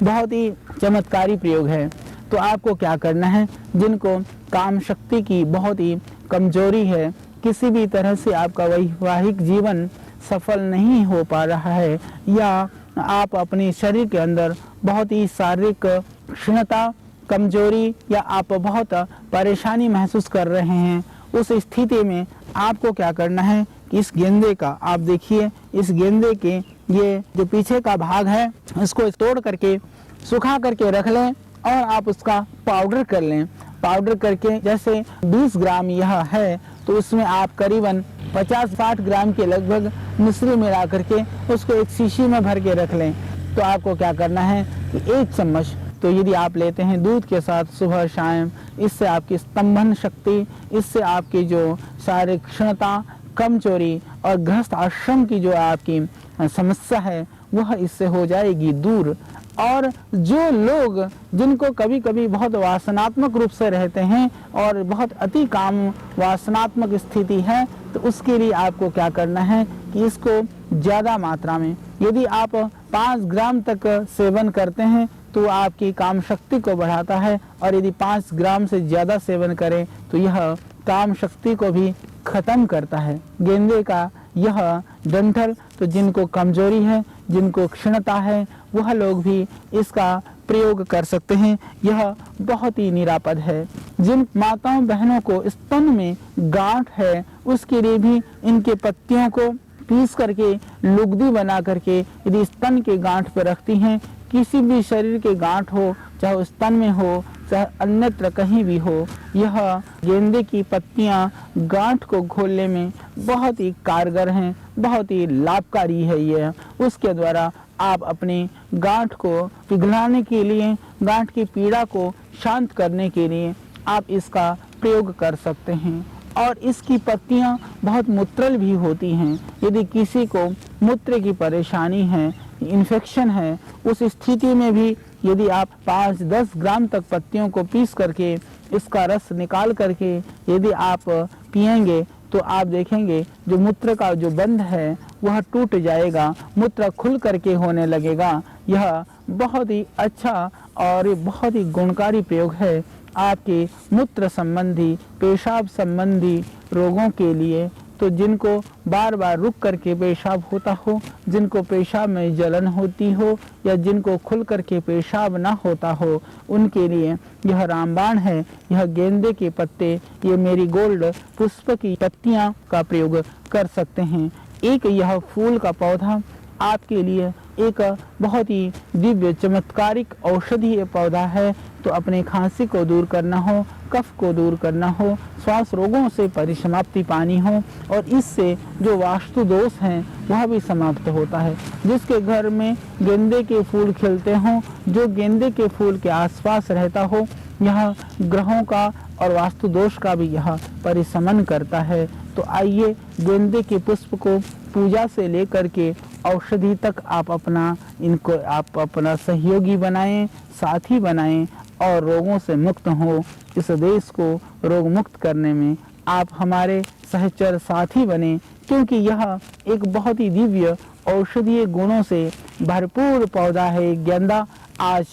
बहुत ही चमत्कारी प्रयोग है। तो आपको क्या करना है, जिनको काम शक्ति की बहुत ही कमजोरी है, किसी भी तरह से आपका वैवाहिक जीवन सफल नहीं हो पा रहा है, या आप अपने शरीर के अंदर बहुत ही शारीरिक क्षीणता, कमजोरी, या आप बहुत परेशानी महसूस कर रहे हैं, उस स्थिति में आपको क्या करना है कि इस गेंदे का, आप देखिए इस गेंदे के ये जो पीछे का भाग है, इसको तोड़ करके सुखा करके रख लें और आप उसका पाउडर कर लें। पाउडर करके जैसे 20 ग्राम यह है तो उसमें आप करीबन 50-60 ग्राम के लगभग मिश्री मिला करके उसको एक शीशी में भर के रख लें। तो आपको क्या करना है कि 1 चम्मच तो यदि आप लेते हैं दूध के साथ सुबह शाम, इससे आपकी स्तंभन शक्ति, इससे आपकी जो शारीरिक क्षीणता, कमजोरी और गृहस्थ आश्रम की जो आपकी समस्या है वह इससे हो जाएगी दूर। और जो लोग जिनको कभी कभी बहुत वासनात्मक रूप से रहते हैं और बहुत अति काम वासनात्मक स्थिति है, तो उसके लिए आपको क्या करना है कि इसको ज़्यादा मात्रा में। यदि आप 5 ग्राम तक सेवन करते हैं तो आपकी काम शक्ति को बढ़ाता है, और यदि 5 ग्राम से ज़्यादा सेवन करें तो यह काम शक्ति को भी ख़त्म करता है। गेंदे का यह डंठल तो जिनको कमजोरी है, जिनको क्षीणता है, वह लोग भी इसका प्रयोग कर सकते हैं। यह बहुत ही निरापद है। जिन माताओं बहनों को स्तन में गांठ है उसके लिए भी इनके पत्तियों को पीस करके लुगदी बना करके यदि स्तन के गांठ पर रखती हैं, किसी भी शरीर के गांठ हो, चाहे वो स्तन में हो चाहे अन्यत्र कहीं भी हो, यह गेंदे की पत्तियां गांठ को घोलने में बहुत ही कारगर हैं, बहुत ही लाभकारी है। यह उसके द्वारा आप अपने गांठ को पिघलाने के लिए, गांठ की पीड़ा को शांत करने के लिए आप इसका प्रयोग कर सकते हैं। और इसकी पत्तियां बहुत मूत्रल भी होती हैं। यदि किसी को मूत्र की परेशानी है, इन्फेक्शन है, उस स्थिति में भी यदि आप 5-10 ग्राम तक पत्तियों को पीस करके इसका रस निकाल करके यदि आप पिएंगे तो आप देखेंगे जो मूत्र का जो बंध है वह टूट जाएगा, मूत्र खुल करके होने लगेगा। यह बहुत ही अच्छा और बहुत ही गुणकारी प्रयोग है आपके मूत्र संबंधी, पेशाब संबंधी रोगों के लिए। तो जिनको बार बार रुक करके पेशाब होता हो, जिनको पेशाब में जलन होती हो, या जिनको खुल करके पेशाब ना होता हो, उनके लिए यह रामबाण है। यह गेंदे के पत्ते, ये मेरीगोल्ड पुष्प की पत्तियां का प्रयोग कर सकते हैं। एक यह फूल का पौधा आपके लिए एक बहुत ही दिव्य चमत्कारिक औषधीय पौधा है। तो अपने खांसी को दूर करना हो, कफ को दूर करना हो, श्वास रोगों से परिसमाप्ति पानी हो, और इससे जो वास्तु दोष हैं वह भी समाप्त होता है। जिसके घर में गेंदे के फूल खिलते हों, जो गेंदे के फूल के आसपास रहता हो, यह ग्रहों का और वास्तु दोष का भी यह परिशमन करता है। तो आइए गेंदे के पुष्प को पूजा से लेकर के औषधि तक आप अपना सहयोगी बनाएं, साथी बनाएं, और रोगों से मुक्त हो। इस देश को रोग मुक्त करने में आप हमारे सहचर साथी बने, क्योंकि यह एक बहुत ही दिव्य औषधीय गुणों से भरपूर पौधा है गेंदा। आज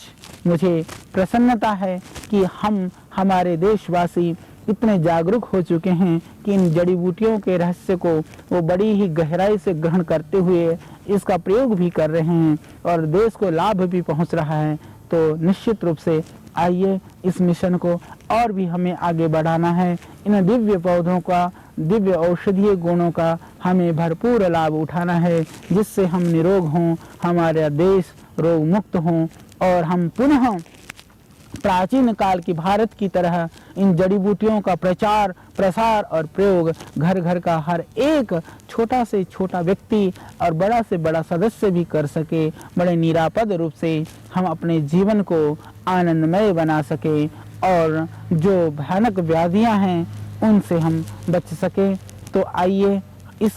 मुझे प्रसन्नता है कि हमारे देशवासी इतने जागरूक हो चुके हैं कि इन जड़ी बूटियों के रहस्य को वो बड़ी ही गहराई से ग्रहण करते हुए इसका प्रयोग भी कर रहे हैं, और देश को लाभ भी पहुंच रहा है। तो निश्चित रूप से आइए इस मिशन को और भी हमें आगे बढ़ाना है। इन दिव्य पौधों का, दिव्य औषधीय गुणों का हमें भरपूर लाभ उठाना है, जिससे हम निरोग हों, हमारा देश रोग मुक्त हों, और हम पुनः प्राचीन काल की भारत की तरह इन जड़ी बूटियों का प्रचार, प्रसार और प्रयोग घर घर का हर एक छोटा से छोटा व्यक्ति और बड़ा से बड़ा सदस्य भी कर सके। बड़े निरापद रूप से हम अपने जीवन को आनंदमय बना सके, और जो भयानक व्याधियां हैं उनसे हम बच सके। तो आइए इस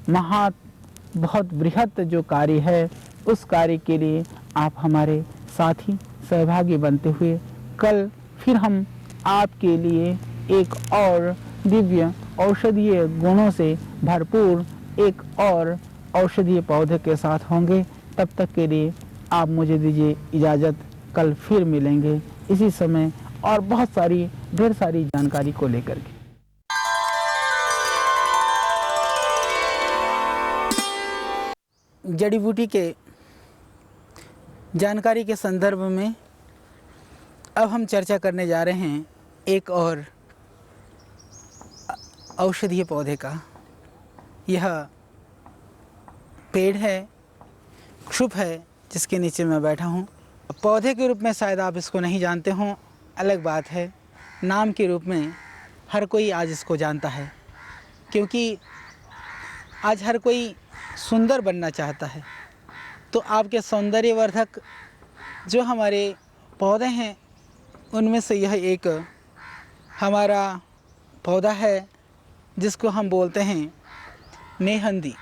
बहुत बृहत जो कार्य है उस कार्य के लिए आप हमारे साथी सहभागी बनते हुए कल फिर हम आपके लिए एक और दिव्य औषधीय गुणों से भरपूर एक और औषधीय पौधे के साथ होंगे। तब तक के लिए आप मुझे दीजिए इजाज़त। कल फिर मिलेंगे इसी समय और बहुत सारी ढेर सारी जानकारी को लेकर के। जड़ी बूटी के जानकारी के संदर्भ में अब हम चर्चा करने जा रहे हैं एक और औषधीय पौधे का। यह पेड़ है, क्षुप है, जिसके नीचे मैं बैठा हूँ। पौधे के रूप में शायद आप इसको नहीं जानते हों, अलग बात है। नाम के रूप में हर कोई आज इसको जानता है, क्योंकि आज हर कोई सुंदर बनना चाहता है। तो आपके सौंदर्यवर्धक जो हमारे पौधे हैं उनमें से यह एक हमारा पौधा है जिसको हम बोलते हैं मेहंदी।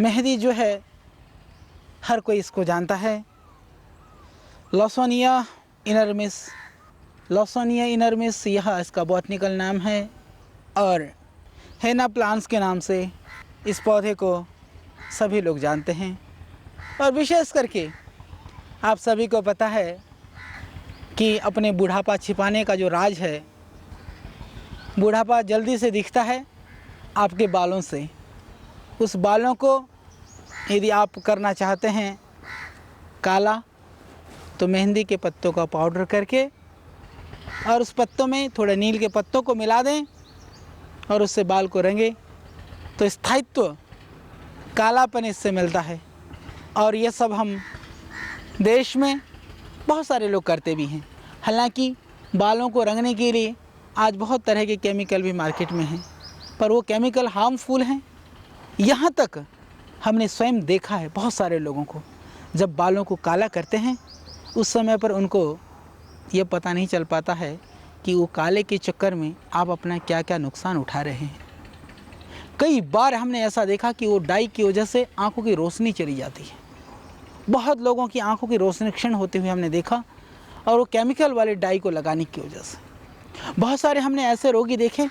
मेहंदी जो है हर कोई इसको जानता है। लॉसोनिया इनर्मिस, लॉसोनिया इनर्मिस यह इसका बॉटनिकल नाम है, और हेना प्लांट्स के नाम से इस पौधे को सभी लोग जानते हैं, और विशेष करके आप सभी को पता है कि अपने बुढ़ापा छिपाने का जो राज है, बुढ़ापा जल्दी से दिखता है आपके बालों से। उस बालों को यदि आप करना चाहते हैं काला, तो मेहंदी के पत्तों का पाउडर करके और उस पत्तों में थोड़े नील के पत्तों को मिला दें और उससे बाल को रंगे, तो स्थायित्व, कालापन इससे मिलता है। और ये सब हम देश में बहुत सारे लोग करते भी हैं। हालांकि बालों को रंगने के लिए आज बहुत तरह के केमिकल भी मार्केट में हैं, पर वो केमिकल हार्मफुल हैं। यहाँ तक हमने स्वयं देखा है बहुत सारे लोगों को, जब बालों को काला करते हैं उस समय पर उनको ये पता नहीं चल पाता है कि वो काले के चक्कर में आप अपना क्या क्या नुकसान उठा रहे हैं। कई बार हमने ऐसा देखा कि वो डाई की वजह से आंखों की रोशनी चली जाती है। बहुत लोगों की आंखों की रोशनी क्षीण होते हुए हमने देखा, और वो केमिकल वाले डाई को लगाने की वजह से। बहुत सारे हमने ऐसे रोगी देखे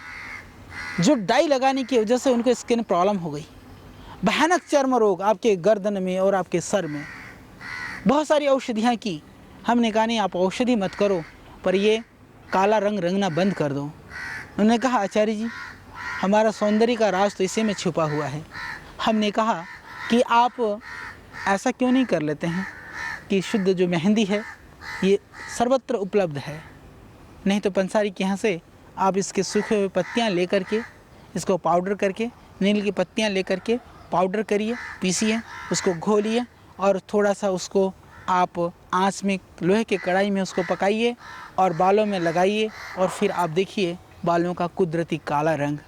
जो डाई लगाने की वजह से उनको स्किन प्रॉब्लम हो गई, भयानक चर्म रोग आपके गर्दन में और आपके सर में। बहुत सारी औषधियाँ की, हमने कहा नहीं आप औषधि मत करो, पर ये काला रंग रंगना बंद कर दो। उन्होंने कहा आचार्य जी, हमारा सौंदर्य का राज तो इसी में छुपा हुआ है। हमने कहा कि आप ऐसा क्यों नहीं कर लेते हैं कि शुद्ध जो मेहंदी है ये सर्वत्र उपलब्ध है। नहीं तो पंसारी के यहाँ से आप इसके सूखे हुए पत्तियाँ ले करके, इसको पाउडर करके, नील की पत्तियाँ ले करके पाउडर करिए, पीसिए, उसको घोलिए और थोड़ा सा उसको आप आंच में, लोहे के कढ़ाई में उसको पकाइए और बालों में लगाइए, और फिर आप देखिए बालों का कुदरती काला रंग।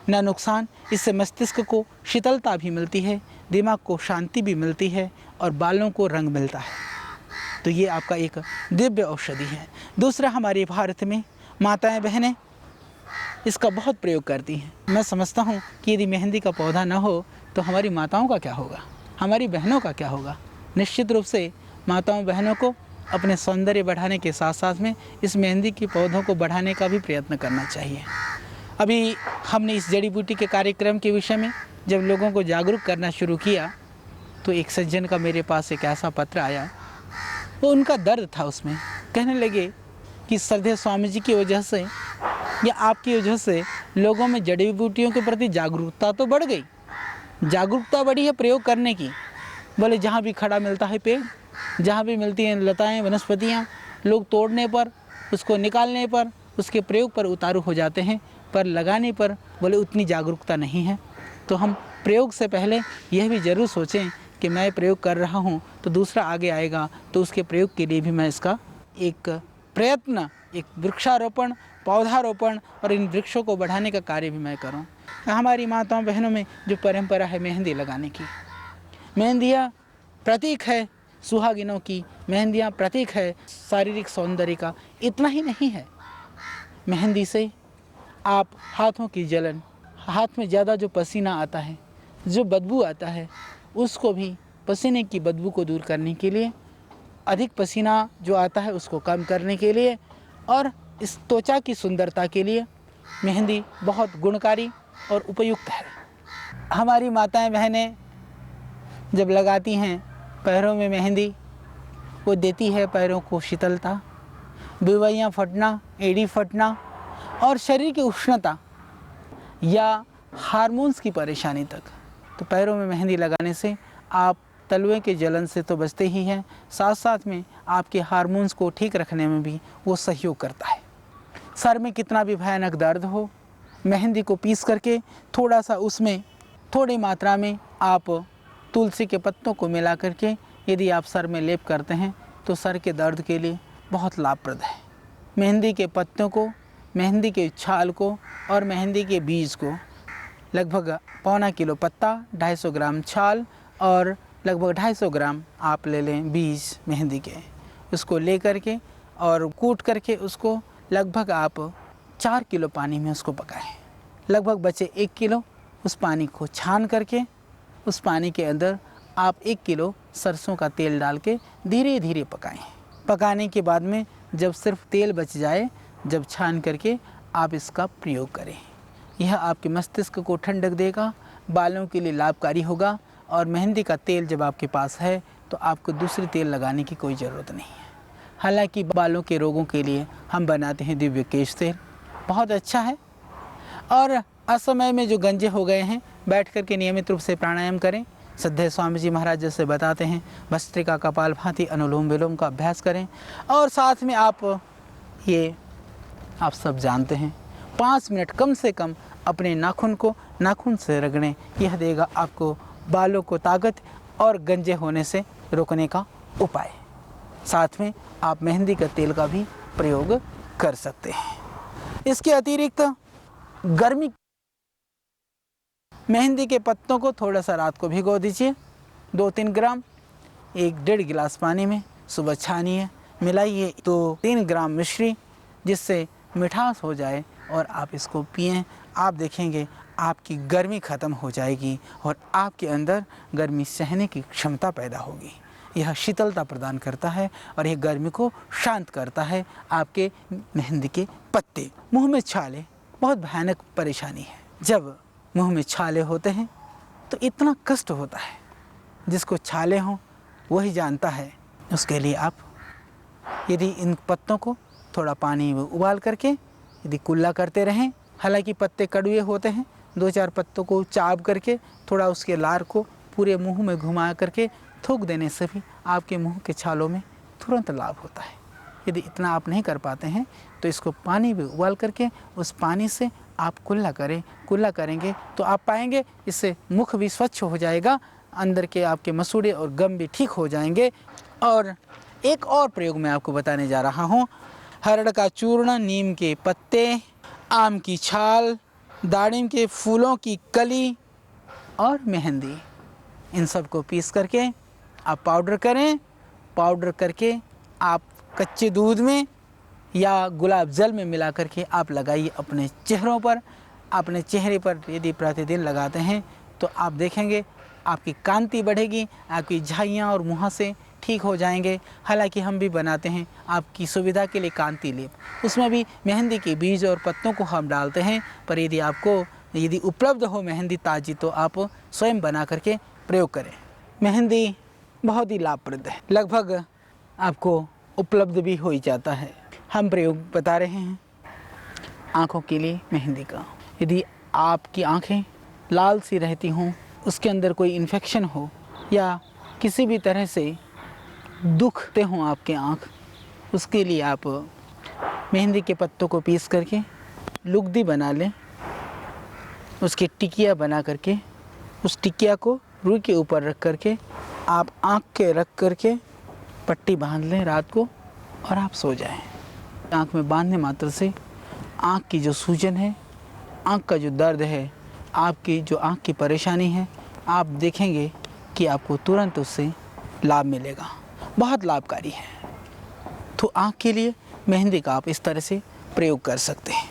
न नुकसान, इससे मस्तिष्क को शीतलता भी मिलती है, दिमाग को शांति भी मिलती है और बालों को रंग मिलता है। तो ये आपका एक दिव्य औषधि है। दूसरा, हमारे भारत में माताएं बहनें इसका बहुत प्रयोग करती हैं। मैं समझता हूँ कि यदि मेहंदी का पौधा न हो तो हमारी माताओं का क्या होगा, हमारी बहनों का क्या होगा। निश्चित रूप से माताओं बहनों को अपने सौंदर्य बढ़ाने के साथ साथ में इस मेहंदी के पौधों को बढ़ाने का भी प्रयत्न करना चाहिए। अभी हमने इस जड़ी बूटी के कार्यक्रम के विषय में जब लोगों को जागरूक करना शुरू किया, तो एक सज्जन का मेरे पास एक ऐसा पत्र आया, वो उनका दर्द था उसमें। कहने लगे कि श्रद्धेय स्वामी जी की वजह से या आपकी वजह से लोगों में जड़ी बूटियों के प्रति जागरूकता तो बढ़ गई, जागरूकता बढ़ी है प्रयोग करने की। बोले जहाँ भी खड़ा मिलता है पेड़, जहाँ भी मिलती हैं लताएं, वनस्पतियाँ, लोग तोड़ने पर, उसको निकालने पर, उसके प्रयोग पर उतारू हो जाते हैं, पर लगाने पर बोले उतनी जागरूकता नहीं है। तो हम प्रयोग से पहले यह भी ज़रूर सोचें कि मैं प्रयोग कर रहा हूँ तो दूसरा आगे आएगा, तो उसके प्रयोग के लिए भी मैं इसका एक प्रयत्न, एक वृक्षारोपण, पौधारोपण और इन वृक्षों को बढ़ाने का कार्य भी मैं करूँ। हमारी माताओं बहनों में जो परंपरा है मेहंदी लगाने की, मेहंदियाँ प्रतीक है सुहागिनों की, मेहंदियाँ प्रतीक है शारीरिक सौंदर्य का। इतना ही नहीं है, मेहंदी से आप हाथों की जलन, हाथ में ज़्यादा जो पसीना आता है, जो बदबू आता है, उसको भी, पसीने की बदबू को दूर करने के लिए, अधिक पसीना जो आता है उसको कम करने के लिए और इस त्वचा की सुंदरता के लिए मेहंदी बहुत गुणकारी और उपयुक्त है। हमारी माताएं बहनें जब लगाती हैं पैरों में मेहंदी, वो देती है पैरों को शीतलता, बिवैयाँ फटना, एड़ी फटना और शरीर की उष्णता या हार्मोन्स की परेशानी तक। तो पैरों में मेहंदी लगाने से आप तलवे के जलन से तो बचते ही हैं, साथ साथ में आपके हार्मोन्स को ठीक रखने में भी वो सहयोग करता है। सर में कितना भी भयानक दर्द हो, मेहंदी को पीस करके थोड़ा सा उसमें थोड़ी मात्रा में आप तुलसी के पत्तों को मिला करके यदि आप सर में लेप करते हैं तो सर के दर्द के लिए बहुत लाभप्रद है। मेहंदी के पत्तों को, मेहंदी के छाल को और मेहंदी के बीज को, लगभग 1.25 किलो पत्ता, 250 ग्राम छाल और लगभग 250 ग्राम आप ले लें बीज मेहंदी के, उसको ले करके और कूट करके उसको लगभग आप 4 किलो पानी में उसको पकाएं। लगभग बचे 1 किलो, उस पानी को छान करके उस पानी के अंदर आप 1 किलो सरसों का तेल डाल के धीरे धीरे पकाएं। पकाने के बाद में जब सिर्फ तेल बच जाए, जब छान करके आप इसका प्रयोग करें। यह आपके मस्तिष्क को ठंडक देगा, बालों के लिए लाभकारी होगा और मेहंदी का तेल जब आपके पास है तो आपको दूसरी तेल लगाने की कोई ज़रूरत नहीं है। हालांकि बालों के रोगों के लिए हम बनाते हैं दिव्य केश तेल, बहुत अच्छा है। और असमय में जो गंजे हो गए हैं, बैठ कर के नियमित रूप से प्राणायाम करें। श्रद्धेय स्वामी जी महाराज जैसे बताते हैं, भस्त्रिका कपाल भांति अनुलोम विलोम का अभ्यास करें। और साथ में आप सब जानते हैं 5 मिनट कम से कम अपने नाखून से रगड़ें। यह देगा आपको बालों को ताकत और गंजे होने से रोकने का उपाय। साथ में आप मेहंदी का तेल का भी प्रयोग कर सकते हैं। इसके अतिरिक्त गर्मी, मेहंदी के पत्तों को थोड़ा सा रात को भिगो दीजिए 2-3 ग्राम 1-1.5 गिलास पानी में, सुबह छानिए, मिलाइए तो 3 ग्राम मिश्री, जिससे मिठास हो जाए और आप इसको पिएं। आप देखेंगे आपकी गर्मी ख़त्म हो जाएगी और आपके अंदर गर्मी सहने की क्षमता पैदा होगी। यह शीतलता प्रदान करता है और यह गर्मी को शांत करता है। आपके मेहंदी के पत्ते, मुंह में छाले बहुत भयानक परेशानी है। जब मुंह में छाले होते हैं तो इतना कष्ट होता है, जिसको छाले हों वही जानता है। उसके लिए आप यदि इन पत्तों को थोड़ा पानी में उबाल करके यदि कुल्ला करते रहें, हालांकि पत्ते कड़वे होते हैं, 2-4 पत्तों को चाप करके थोड़ा उसके लार को पूरे मुंह में घुमा करके थूक देने से भी आपके मुंह के छालों में तुरंत लाभ होता है। यदि इतना आप नहीं कर पाते हैं तो इसको पानी में उबाल करके उस पानी से आप कुल्ला करेंगे तो आप पाएंगे इससे मुख भी स्वच्छ हो जाएगा, अंदर के आपके मसूड़े और गम भी ठीक हो जाएंगे। और एक और प्रयोग मैं आपको बताने जा रहा हूँ। हरड़ का चूर्ण, नीम के पत्ते, आम की छाल, दाड़िम के फूलों की कली और मेहंदी, इन सब को पीस करके आप पाउडर करें। पाउडर करके आप कच्चे दूध में या गुलाब जल में मिला करके आप लगाइए अपने चेहरों पर। अपने चेहरे पर यदि प्रतिदिन लगाते हैं तो आप देखेंगे आपकी कांति बढ़ेगी, आपकी झाइयाँ और मुहासे ठीक हो जाएंगे। हालांकि हम भी बनाते हैं आपकी सुविधा के लिए कांति लेप, उसमें भी मेहंदी के बीज और पत्तों को हम डालते हैं। पर यदि उपलब्ध हो मेहंदी ताज़ी तो आप स्वयं बना करके प्रयोग करें। मेहंदी बहुत ही लाभप्रद है, लगभग आपको उपलब्ध भी हो ही जाता है। हम प्रयोग बता रहे हैं आँखों के लिए मेहंदी का। यदि आपकी आँखें लाल सी रहती हों, उसके अंदर कोई इन्फेक्शन हो या किसी भी तरह से दुखते हों आपके आँख, उसके लिए आप मेहंदी के पत्तों को पीस करके लुगदी बना लें, उसकी टिकिया बना करके उस टिकिया को रुई के ऊपर रख करके आप आँख के रख करके पट्टी बांध लें रात को और आप सो जाएं। आँख में बांधने मात्र से आँख की जो सूजन है, आँख का जो दर्द है, आपकी जो आँख की परेशानी है, आप देखेंगे कि आपको तुरंत उससे लाभ मिलेगा। बहुत लाभकारी है। तो आँख के लिए मेहंदी का आप इस तरह से प्रयोग कर सकते हैं।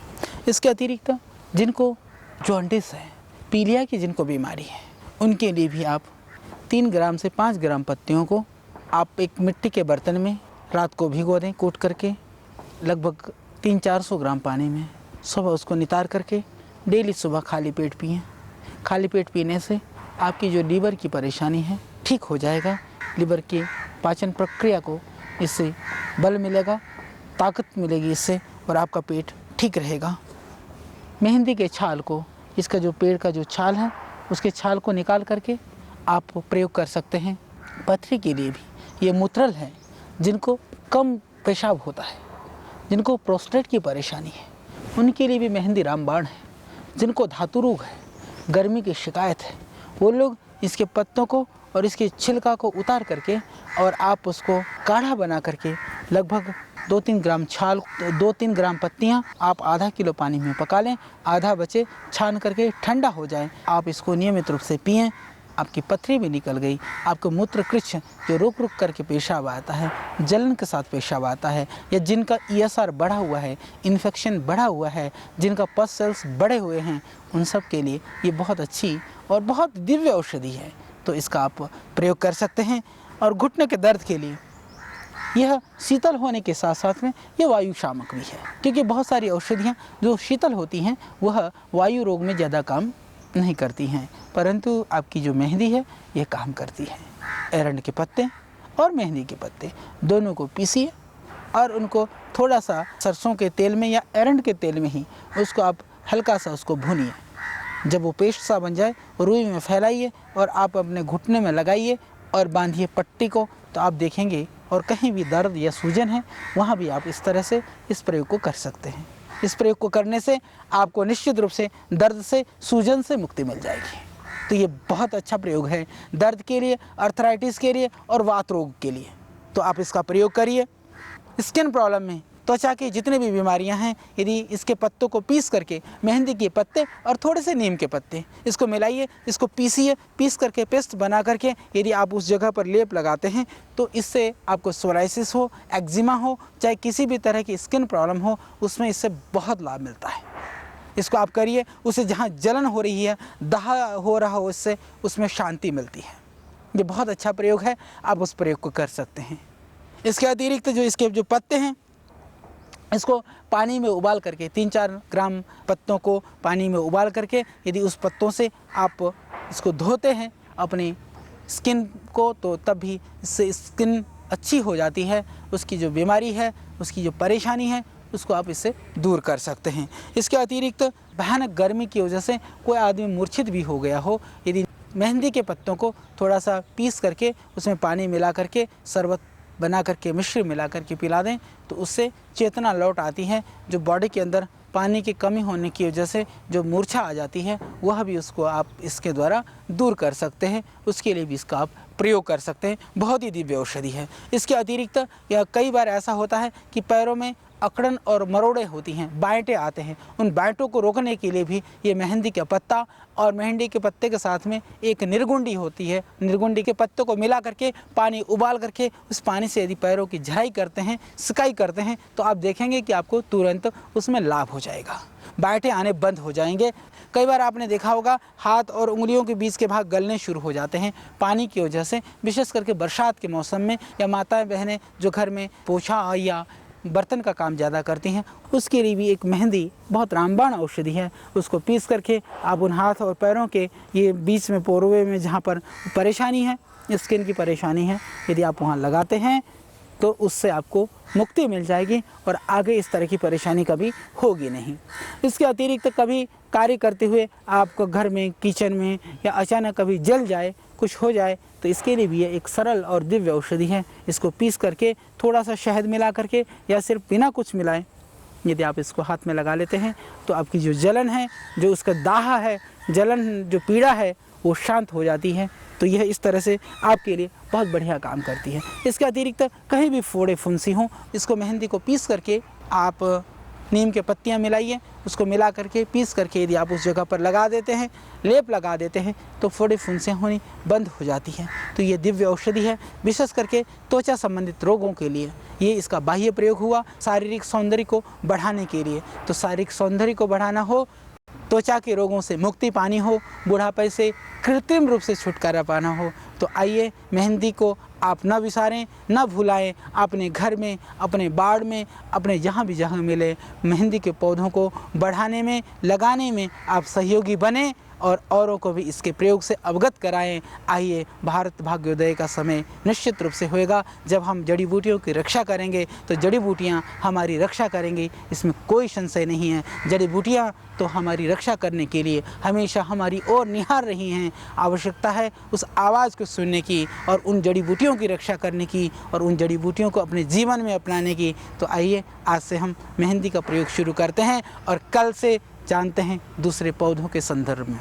इसके अतिरिक्त जिनको जॉन्डिस है, पीलिया की जिनको बीमारी है, उनके लिए भी आप 3 ग्राम से 5 ग्राम पत्तियों को आप एक मिट्टी के बर्तन में रात को भिगो दें, कूट करके लगभग 300-400 ग्राम पानी में, सुबह उसको नितार करके डेली सुबह खाली पेट पिएं। खाली पेट पीने से आपकी जो लीवर की परेशानी है ठीक हो जाएगा। लीवर की पाचन प्रक्रिया को इससे बल मिलेगा, ताकत मिलेगी इससे और आपका पेट ठीक रहेगा। मेहंदी के छाल को, इसका जो पेड़ का जो छाल है, उसके छाल को निकाल करके आप प्रयोग कर सकते हैं। पथरी के लिए भी ये मूत्रल है, जिनको कम पेशाब होता है, जिनको प्रोस्टेट की परेशानी है, उनके लिए भी मेहंदी रामबाण है। जिनको धातु रोग है, गर्मी की शिकायत है, वो लोग इसके पत्तों को और इसके छिलका को उतार करके और आप उसको काढ़ा बना करके लगभग 2-3 ग्राम छाल, 2-3 ग्राम पत्तियां आप आधा किलो पानी में पका लें, आधा बचे छान करके ठंडा हो जाए, आप इसको नियमित रूप से पिएं। आपकी पथरी भी निकल गई। आपको मूत्रकृच्छ जो रुक रुक करके पेशाब आता है, जलन के साथ पेशाब आता है, या जिनका ESR बढ़ा हुआ है, इन्फेक्शन बढ़ा हुआ है, जिनका पस सेल्स बढ़े हुए हैं, उन सब के लिए ये बहुत अच्छी और बहुत दिव्य औषधि है। तो इसका आप प्रयोग कर सकते हैं। और घुटने के दर्द के लिए यह शीतल होने के साथ साथ में यह वायु शामक भी है, क्योंकि बहुत सारी औषधियाँ जो शीतल होती हैं वह वायु रोग में ज़्यादा काम नहीं करती हैं, परंतु आपकी जो मेहंदी है ये काम करती है। एरंड के पत्ते और मेहंदी के पत्ते दोनों को पीसिए और उनको थोड़ा सा सरसों के तेल में या एरंड के तेल में ही उसको आप हल्का सा उसको भूनिए। जब वो पेस्ट सा बन जाए रुई में फैलाइए और आप अपने घुटने में लगाइए और बांधिए पट्टी को, तो आप देखेंगे और कहीं भी दर्द या सूजन है वहाँ भी आप इस तरह से इस प्रयोग को कर सकते हैं। इस प्रयोग को करने से आपको निश्चित रूप से दर्द से, सूजन से मुक्ति मिल जाएगी। तो ये बहुत अच्छा प्रयोग है दर्द के लिए, अर्थराइटिस के लिए और वात रोग के लिए। तो आप इसका प्रयोग करिए। स्किन प्रॉब्लम में, त्वचा की जितनी भी बीमारियां हैं, यदि इसके पत्तों को पीस करके, मेहंदी के पत्ते और थोड़े से नीम के पत्ते इसको मिलाइए, इसको पीसिए, पीस करके पेस्ट बना करके यदि आप उस जगह पर लेप लगाते हैं तो इससे आपको सोराइसिस हो, एक्जिमा हो, चाहे किसी भी तरह की स्किन प्रॉब्लम हो, उसमें इससे बहुत लाभ मिलता है। इसको आप करिए, उसे जहाँ जलन हो रही है, दाह हो रहा हो, इससे उसमें शांति मिलती है। ये बहुत अच्छा प्रयोग है, आप उस प्रयोग को कर सकते हैं। इसके अतिरिक्त जो इसके जो पत्ते हैं इसको पानी में उबाल करके 3-4 ग्राम पत्तों को पानी में उबाल करके यदि उस पत्तों से आप इसको धोते हैं अपनी स्किन को, तो तब भी इससे स्किन अच्छी हो जाती है। उसकी जो बीमारी है, उसकी जो परेशानी है, उसको आप इससे दूर कर सकते हैं। इसके अतिरिक्त भयानक गर्मी की वजह से कोई आदमी मूर्छित भी हो गया हो, यदि मेहंदी के पत्तों को थोड़ा सा पीस करके उसमें पानी मिला करके शरबत बना करके मिश्री मिला करके पिला दें तो उससे चेतना लौट आती है। जो बॉडी के अंदर पानी की कमी होने की वजह से जो मूर्छा आ जाती है, वह भी उसको आप इसके द्वारा दूर कर सकते हैं। उसके लिए भी इसका आप प्रयोग कर सकते हैं। बहुत ही दिव्य औषधि है। इसके अतिरिक्त यह कई बार ऐसा होता है कि पैरों में अकड़न और मरोड़े होती हैं, बाएंटे आते हैं, उन बाएंटों को रोकने के लिए भी ये मेहंदी का पत्ता और मेहंदी के पत्ते के साथ में एक निर्गुंडी होती है, निर्गुंडी के पत्तों को मिला करके पानी उबाल करके उस पानी से यदि पैरों की झाई करते हैं, सिकाई करते हैं, तो आप देखेंगे कि आपको तुरंत उसमें लाभ हो जाएगा, बाएंटे आने बंद हो जाएंगे। कई बार आपने देखा होगा हाथ और उंगलियों के बीच के भाग गलने शुरू हो जाते हैं पानी की वजह से, विशेष करके बरसात के मौसम में, या माताएं बहनें जो घर में पोछा या बर्तन का काम ज़्यादा करती हैं, उसके लिए भी एक मेहंदी बहुत रामबाण औषधि है। उसको पीस करके आप उन हाथ और पैरों के ये बीच में पोरवे में जहाँ पर परेशानी है, स्किन की परेशानी है, यदि आप वहाँ लगाते हैं तो उससे आपको मुक्ति मिल जाएगी और आगे इस तरह की परेशानी कभी होगी नहीं। इसके अतिरिक्त कभी कार्य करते हुए आपको घर में, किचन में या अचानक कभी जल जाए, कुछ हो जाए, तो इसके लिए भी ये एक सरल और दिव्य औषधि है। इसको पीस करके थोड़ा सा शहद मिला करके या सिर्फ बिना कुछ मिलाए यदि आप इसको हाथ में लगा लेते हैं तो आपकी जो जलन है, जो उसका दाह है, जलन जो पीड़ा है, वो शांत हो जाती है। तो यह इस तरह से आपके लिए बहुत बढ़िया काम करती है। इसके अतिरिक्त कहीं भी फोड़े फुंसी हों, इसको मेहंदी को पीस करके आप नीम के पत्तियां मिलाइए, उसको मिला करके पीस करके यदि आप उस जगह पर लगा देते हैं, लेप लगा देते हैं, तो फोड़े फुंसियाँ होनी बंद हो जाती हैं। तो ये दिव्य औषधि है, विशेष करके त्वचा संबंधित रोगों के लिए। ये इसका बाह्य प्रयोग हुआ शारीरिक सौंदर्य को बढ़ाने के लिए। तो शारीरिक सौंदर्य को बढ़ाना हो, त्वचा के रोगों से मुक्ति पानी हो, बुढ़ापे से कृत्रिम रूप से छुटकारा पाना हो, तो आइए मेहंदी को आप न विसारें, न भुलाएं। अपने घर में, अपने बाड़ में, अपने जहाँ भी जहाँ मिले मेहंदी के पौधों को बढ़ाने में, लगाने में आप सहयोगी बने और औरों को भी इसके प्रयोग से अवगत कराएं। आइए, भारत भाग्योदय का समय निश्चित रूप से होएगा जब हम जड़ी बूटियों की रक्षा करेंगे, तो जड़ी बूटियाँ हमारी रक्षा करेंगी, इसमें कोई संशय नहीं है। जड़ी बूटियाँ तो हमारी रक्षा करने के लिए हमेशा हमारी ओर निहार रही हैं। आवश्यकता है उस आवाज़ को सुनने की और उन जड़ी बूटियों की रक्षा करने की और उन जड़ी बूटियों को अपने जीवन में अपनाने की। तो आइए, आज से हम मेहंदी का प्रयोग शुरू करते हैं और कल से जानते हैं दूसरे पौधों के संदर्भ में।